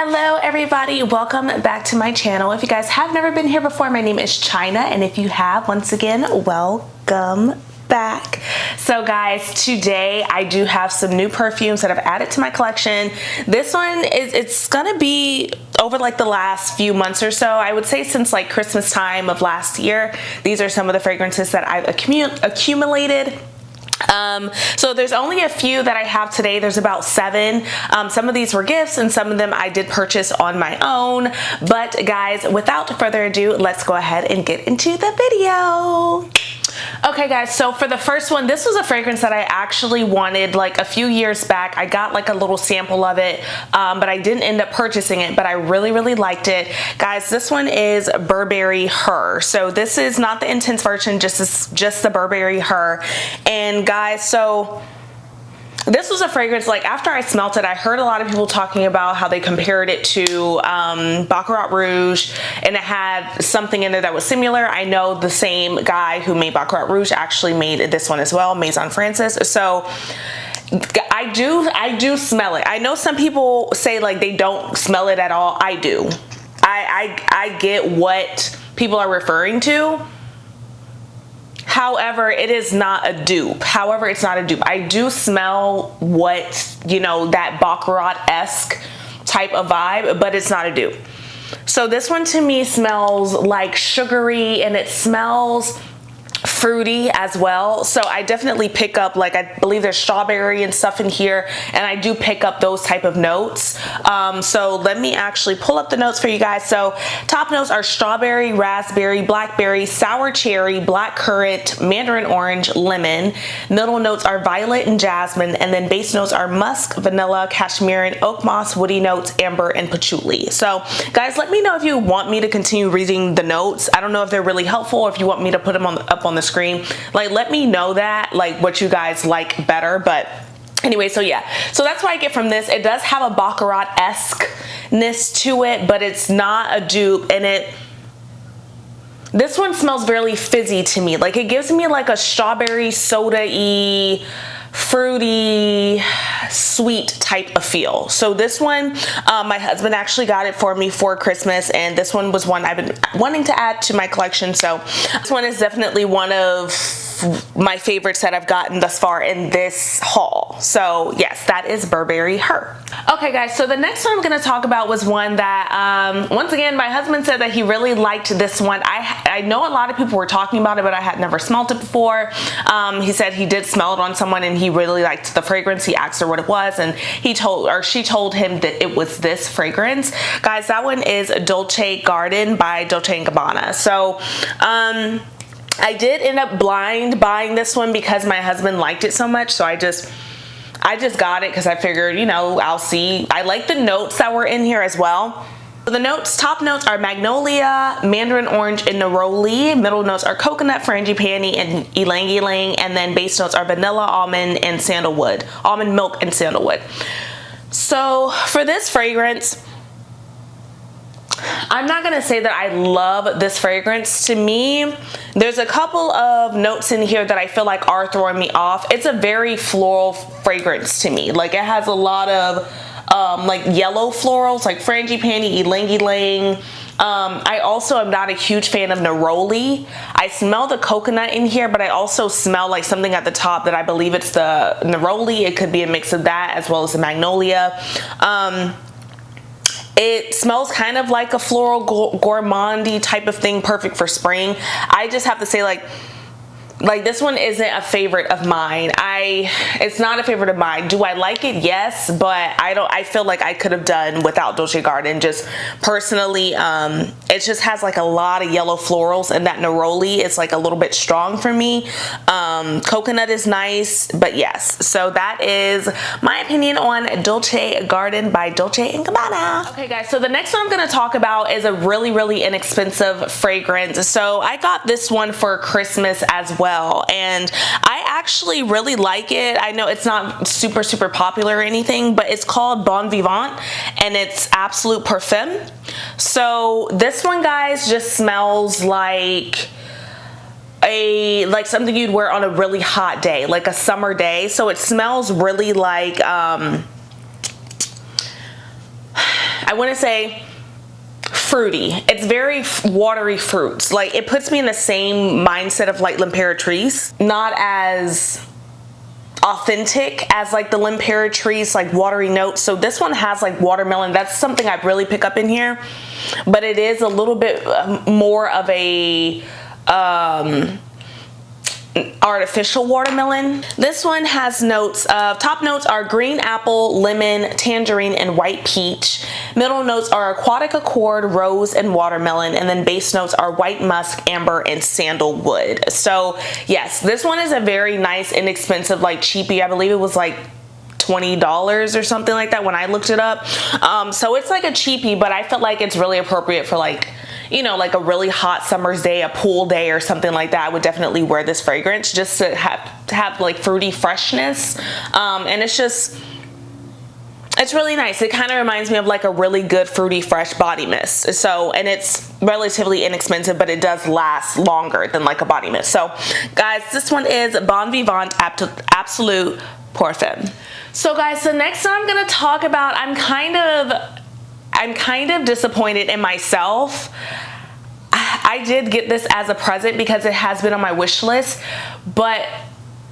Hello everybody, welcome back to my channel. If you guys have never been here before, my name is China, and if you have, once again, welcome back. So guys, today I do have some new perfumes that I've added to my collection. This one it's gonna be over like the last few months or so. I would say since like Christmas time of last year. These are some of the fragrances that I've accumulated. So there's only a few that I have today. There's about 7. Some of these were gifts and some of them I did purchase on my own. But guys, without further ado, let's go ahead and get into the video. Okay guys, so for the first one, this was a fragrance that I actually wanted like a few years back. I got like a little sample of it, but I didn't end up purchasing it, but I really liked it. Guys, this one is Burberry Her. So this is not the intense version, just the Burberry Her. And guys, so this was a fragrance, like after I smelt it, I heard a lot of people talking about how they compared it to Baccarat Rouge, and it had something in there that was similar. I know the same guy who made Baccarat Rouge actually made this one as well, Maison Francis. So I do smell it. I know some people say like they don't smell it at all. I do. I get what people are referring to. However, it is not a dupe. I do smell what, you know, that Baccarat-esque type of vibe, but it's not a dupe. So this one to me smells like sugary, and it smells fruity as well. So I definitely pick up, like, I believe there's strawberry and stuff in here, and I do pick up those type of notes. So let me actually pull up the notes for you guys. So top notes are strawberry, raspberry, blackberry, sour cherry, black currant, mandarin orange, lemon. Middle notes are violet and jasmine, and then base notes are musk, vanilla, cashmere, oak moss, woody notes, amber, and patchouli. So guys, let me know if you want me to continue reading the notes. I don't know if they're really helpful, or if you want me to put them up on the screen. Like, let me know that, like, what you guys like better. But anyway, so yeah, so that's what I get from this. It does have a Baccarat-esque-ness to it, but it's not a dupe. And this one smells very fizzy to me. Like, it gives me like a strawberry soda-y, fruity, sweet type of feel. So this one, my husband actually got it for me for Christmas, and this one was one I've been wanting to add to my collection. So this one is definitely one of my favorites that I've gotten thus far in this haul. So yes, that is Burberry Her. Okay guys, so the next one I'm going to talk about was one that once again my husband said that he really liked this one. I know a lot of people were talking about it, but I had never smelled it before. He said he did smell it on someone and he really liked the fragrance. He asked her what it was, and she told him that it was this fragrance. Guys, that one is Dolce Garden by Dolce & Gabbana. So I did end up blind buying this one because my husband liked it so much. So I just got it because I figured, you know, I'll see. I like the notes that were in here as well. So the notes, top notes are magnolia, mandarin orange, and neroli. Middle notes are coconut, frangipani, and ylang ylang. And then base notes are vanilla, almond, and sandalwood. Almond milk and sandalwood. So for this fragrance, I'm not gonna say that I love this fragrance. To me, there's a couple of notes in here that I feel like are throwing me off. It's a very floral fragrance to me. Like, it has a lot of like yellow florals, like frangipani, ylang ylang. I also am not a huge fan of neroli. I smell the coconut in here, but I also smell like something at the top that I believe it's the neroli. It could be a mix of that as well as the magnolia. It smells kind of like a floral gourmandy type of thing, perfect for spring. I just have to say, like this one isn't a favorite of mine. It's not a favorite of mine. Do I like it? Yes, but I feel like I could have done without Dolce Garden. Just personally, it just has like a lot of yellow florals, and that neroli is like a little bit strong for me. Coconut is nice, but yes. So that is my opinion on Dolce Garden by Dolce & Gabbana. Okay guys, so the next one I'm gonna talk about is a really inexpensive fragrance. So I got this one for Christmas as well. And I actually really like it. I know it's not super popular or anything, but it's called BON VIVANT, and it's Absolute Parfum. So this one, guys, just smells like something you'd wear on a really hot day, like a summer day. So it smells really like I want to say fruity. It's very watery fruits. Like, it puts me in the same mindset of like L'Impératrice. Not as authentic as like the L'Impératrice like watery notes. So this one has like watermelon. That's something I really pick up in here, but it is a little bit more of a artificial watermelon. This one has notes of, top notes are green apple, lemon, tangerine, and white peach. Middle notes are aquatic accord, rose, and watermelon. And then base notes are white musk, amber, and sandalwood. So yes, this one is a very nice, inexpensive, like cheapie. I believe it was like $20 or something like that when I looked it up. So it's like a cheapie, but I felt like it's really appropriate for like, you know, like a really hot summer's day, a pool day or something like that. I would definitely wear this fragrance just to have like fruity freshness. And it's really nice. It kind of reminds me of like a really good fruity fresh body mist. So, and it's relatively inexpensive, but it does last longer than like a body mist. So guys, this one is Bon Vivant Absolute Parfum. So guys, the next one I'm gonna talk about, I'm kind of disappointed in myself. I did get this as a present because it has been on my wish list, but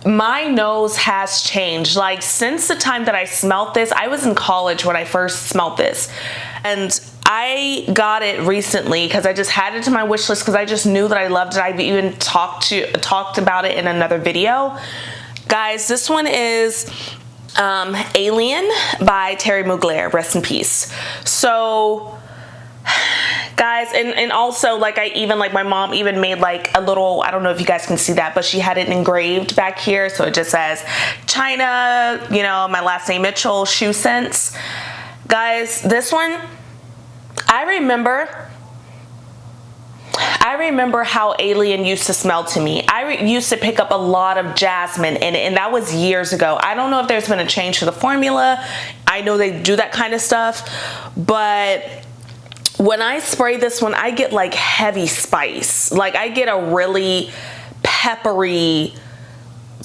my nose has changed. Like, since the time that I smelled this, I was in college when I first smelled this, and I got it recently because I just had it to my wish list because I just knew that I loved it. I've even talked about it in another video. Guys, this one is Alien by Thierry Mugler, rest in peace. So guys, and also like my mom even made like a little, I don't know if you guys can see that, but she had it engraved back here. So it just says China, you know, my last name Mitchell, Shoescents. Guys, this one, I remember how Alien used to smell to me. I used to pick up a lot of jasmine in it, and that was years ago. I don't know if there's been a change to the formula. I know they do that kind of stuff, but when I spray this one, I get like heavy spice. Like, I get a really peppery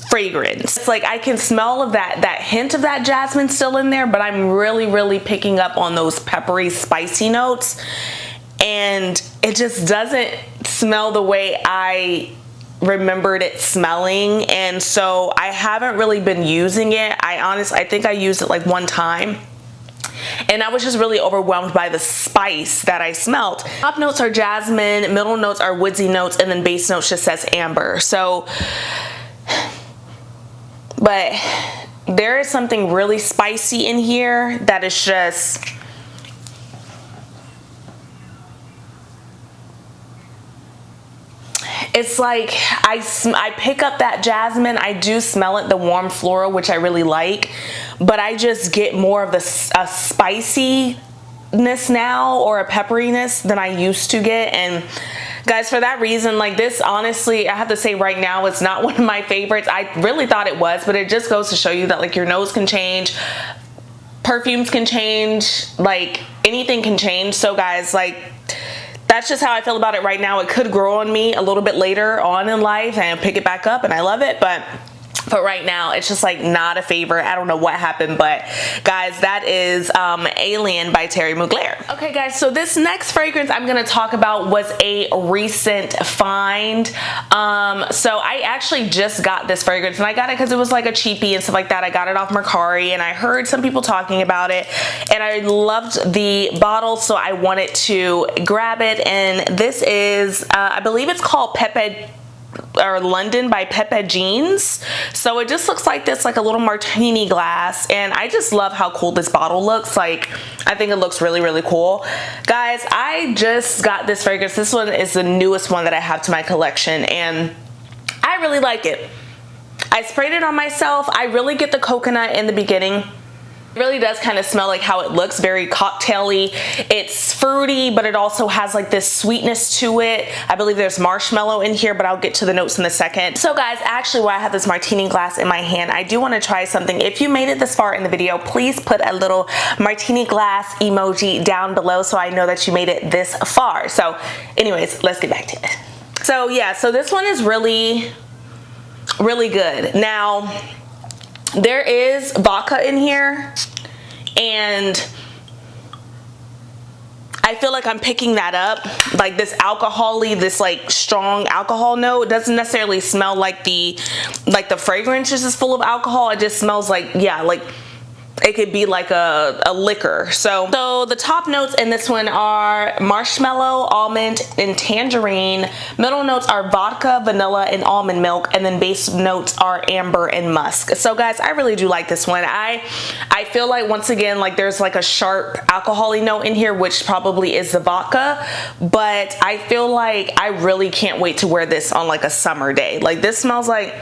fragrance. It's like I can smell of that hint of that jasmine still in there, but I'm really picking up on those peppery, spicy notes. And it just doesn't smell the way I remembered it smelling. And so I haven't really been using it. I think I used it like one time, and I was just really overwhelmed by the spice that I smelled. Top notes are jasmine, middle notes are woodsy notes, and then base notes just says amber. So, but there is something really spicy in here that is just, it's like I pick up that jasmine. I do smell it, the warm floral, which I really like, but I just get more of a spiciness now, or a pepperiness, than I used to get. And guys, for that reason, like, this, honestly, I have to say right now, it's not one of my favorites. I really thought it was, but it just goes to show you that like your nose can change, perfumes can change, like anything can change. So guys, like, that's just how I feel about it right now. It could grow on me a little bit later on in life and pick it back up, and I love it, but right now it's just like not a favorite. I don't know what happened, but guys, that is Alien by Thierry Mugler. Okay guys, so this next fragrance I'm gonna talk about was a recent find. So I actually just got this fragrance, and I got it because it was like a cheapie and stuff like that. I got it off Mercari, and I heard some people talking about it, and I loved the bottle, so I wanted to grab it. And this is I believe it's called Pepe, or London by Pepe Jeans. So it just looks like this, like a little martini glass, and I just love how cool this bottle looks. Like, I think it looks really cool. Guys, I just got this fragrance. This one is the newest one that I have to my collection, and I really like it. I sprayed it on myself. I really get the coconut in the beginning. It really does kind of smell like how it looks, very cocktaily. It's fruity, but it also has like this sweetness to it. I believe there's marshmallow in here, but I'll get to the notes in a second. So guys, actually, while I have this martini glass in my hand, I do want to try something. If you made it this far in the video, please put a little martini glass emoji down below so I know that you made it this far. So anyways, let's get back to it. So yeah, so this one is really good. Now, there is vodka in here, and I feel like I'm picking that up, like this alcohol-y, this like strong alcohol note. It doesn't necessarily smell like the fragrance is full of alcohol. It just smells like, yeah, like it could be like a liquor. So the top notes in this one are marshmallow, almond, and tangerine. Middle notes are vodka, vanilla, and almond milk, and then base notes are amber and musk. So guys, I really do like this one. I feel like, once again, like there's like a sharp alcohol-y note in here, which probably is the vodka, but I feel like I really can't wait to wear this on like a summer day. Like this smells like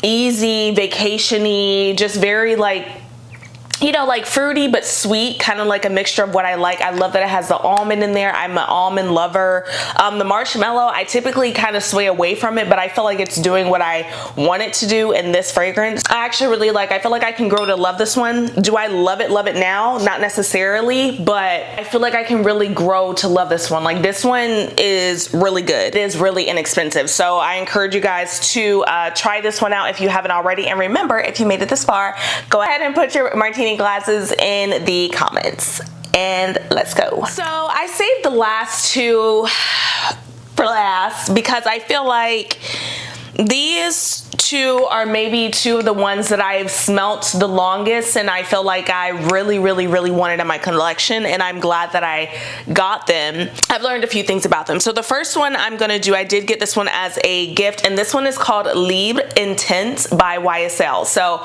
easy, vacation-y, just very like, you know, like fruity but sweet, kind of like a mixture of what I like. I love that it has the almond in there. I'm an almond lover. The marshmallow, I typically kind of sway away from it, but I feel like it's doing what I want it to do in this fragrance. I actually really like, I feel like I can grow to love this one. Do I love it now? Not necessarily, but I feel like I can really grow to love this one. Like this one is really good. It is really inexpensive. So I encourage you guys to try this one out if you haven't already. And remember, if you made it this far, go ahead and put your martini glasses in the comments and let's go. So I saved the last two for last because I feel like these two are maybe two of the ones that I've smelt the longest, and I feel like I really wanted in my collection, and I'm glad that I got them. I've learned a few things about them. So the first one I'm gonna do, I did get this one as a gift, and this one is called Libre Intense by YSL. So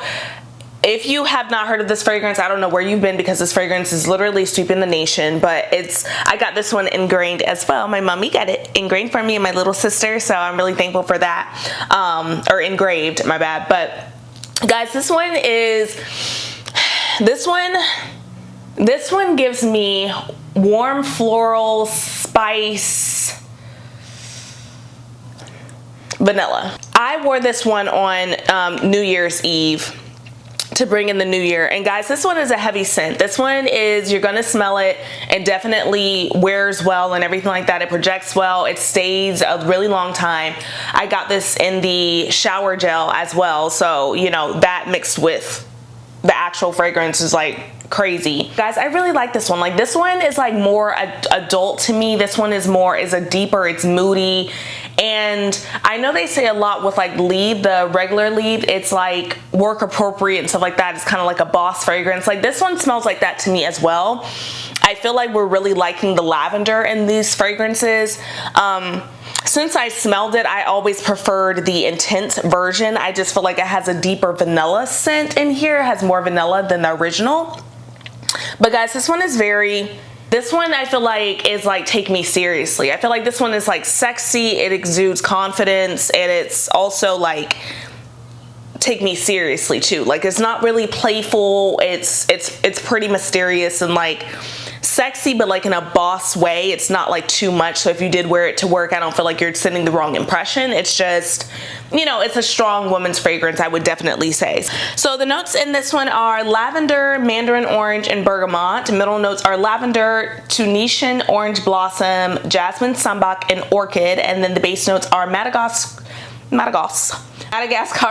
if you have not heard of this fragrance, I don't know where you've been, because this fragrance is literally sweeping the nation, but I got this one ingrained as well. My mommy got it ingrained for me and my little sister, so I'm really thankful for that. Or engraved, my bad. But guys, this one gives me warm floral spice vanilla. I wore this one on New Year's Eve to bring in the new year, and guys, this one is a heavy scent. This one is, you're gonna smell it, and definitely wears well and everything like that. It projects well, it stays a really long time. I got this in the shower gel as well, so you know, that mixed with the actual fragrance is like crazy. Guys, I really like this one. Like this one is like more adult to me. This one is a deeper, it's moody. And I know they say a lot with like Lead, the regular Lead, it's like work appropriate and stuff like that. It's kind of like a boss fragrance. Like this one smells like that to me as well. I feel like we're really liking the lavender in these fragrances. Since I smelled it, I always preferred the intense version. I just feel like it has a deeper vanilla scent in here. It has more vanilla than the original. But guys, this one I feel like is like take me seriously. I feel like this one is like sexy, it exudes confidence, and it's also like take me seriously too. Like it's not really playful, it's pretty mysterious and like sexy, but like in a boss way. It's not like too much, so if you did wear it to work, I don't feel like you're sending the wrong impression. It's just, you know, it's a strong woman's fragrance, I would definitely say. So the notes in this one are lavender, mandarin orange, and bergamot. Middle notes are lavender, Tunisian orange blossom, jasmine sambac, and orchid. And then the base notes are Madagascar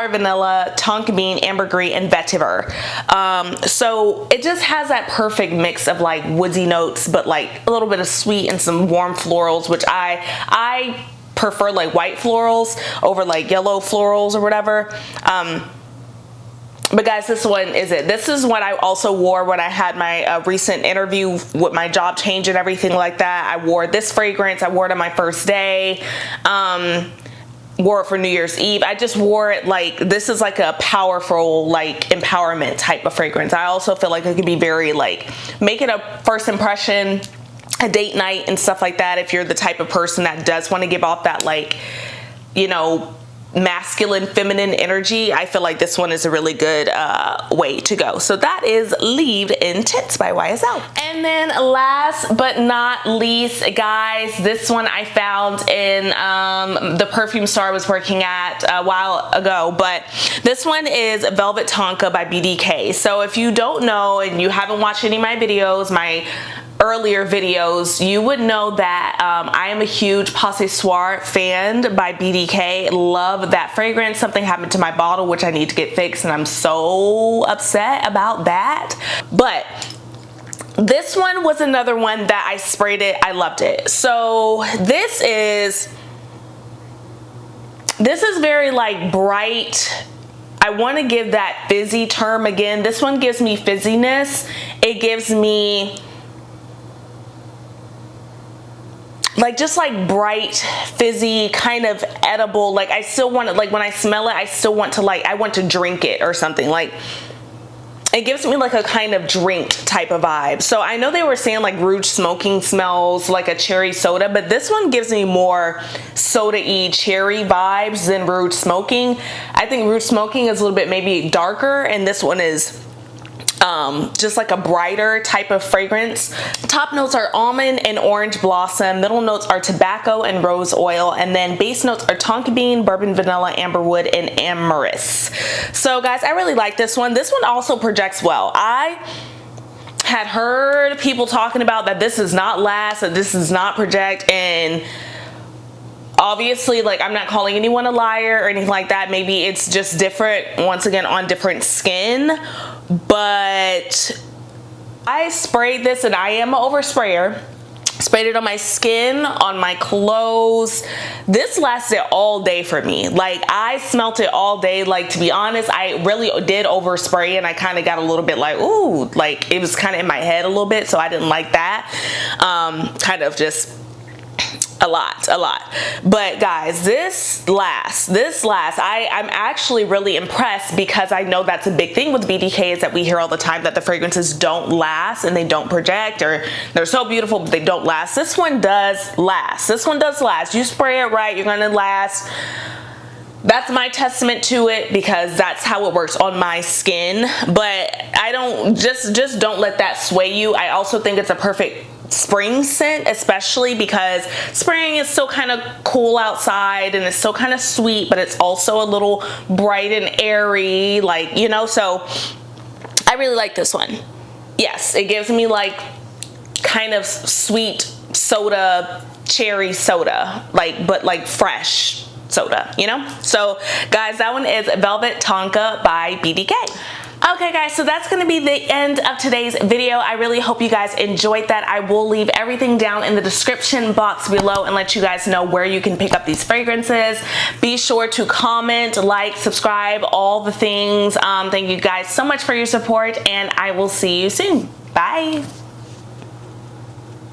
vanilla, tonka bean, ambergris, and vetiver. So it just has that perfect mix of like woodsy notes, but like a little bit of sweet and some warm florals, which I prefer like white florals over like yellow florals or whatever. But guys, this one is it. This is what I also wore when I had my recent interview with my job change and everything like that. I wore this fragrance. I wore it on my first day. Wore it for New Year's Eve. I just wore it like, this is like a powerful like empowerment type of fragrance. I also feel like it could be very like, make it a first impression, a date night and stuff like that. If you're the type of person that does want to give off that like, you know, masculine, feminine energy, I feel like this one is a really good way to go. So that is Libre Intense by YSL. And then last but not least, guys, this one I found in the perfume store I was working at a while ago, but this one is Velvet Tonka by BDK. So if you don't know and you haven't watched any of my videos, my earlier videos, you would know that I am a huge Possessoir fan by BDK. Love that fragrance. Something happened to my bottle which I need to get fixed, and I'm so upset about that. But This one was another one that I sprayed it. I loved it. So this is very like bright. I want to give that fizzy term again. This one gives me fizziness. It gives me like just like bright, fizzy, kind of edible. Like I still want it, like when I smell it, I still want to like, I want to drink it or something. Like it gives me like a kind of drink type of vibe. So I know they were saying like Rouge Smoking smells like a cherry soda, but this one gives me more soda-y cherry vibes than Rouge Smoking. I think Rouge Smoking is a little bit maybe darker, and this one is just like a brighter type of fragrance. Top notes are almond and orange blossom. Middle notes are tobacco and rose oil. And then base notes are tonka bean, bourbon vanilla, amberwood, and amyris. So guys, I really like this one. This one also projects well. I had heard people talking about that this does not last, that this does not project, and obviously, like, I'm not calling anyone a liar or anything like that. Maybe it's just different, once again, on different skin. But I sprayed this, and I am an oversprayer. Sprayed it on my skin, on my clothes. This lasted all day for me. Like, I smelt it all day. Like, to be honest, I really did overspray, and I kind of got a little bit like, ooh, like it was kind of in my head a little bit, so I didn't like that. Kind of just a lot. But guys, this lasts. I'm actually really impressed, because I know that's a big thing with BDK, is that we hear all the time that the fragrances don't last and they don't project, or they're so beautiful but they don't last. This one does last. This one does last. You spray it right, you're gonna last. That's my testament to it, because that's how it works on my skin. But I don't just don't let that sway you. I also think it's a perfect spring scent, especially because spring is still kind of cool outside, and it's still kind of sweet, but it's also a little bright and airy, like, you know. So I really like this one. Yes, it gives me like kind of sweet soda, cherry soda, like, but like fresh soda, you know. So guys, that one is Velvet Tonka by BDK. Okay guys, so that's going to be the end of today's video. I really hope you guys enjoyed that. I will leave everything down in the description box below and let you guys know where you can pick up these fragrances. Be sure to comment, like, subscribe, all the things. Thank you guys so much for your support, and I will see you soon. Bye.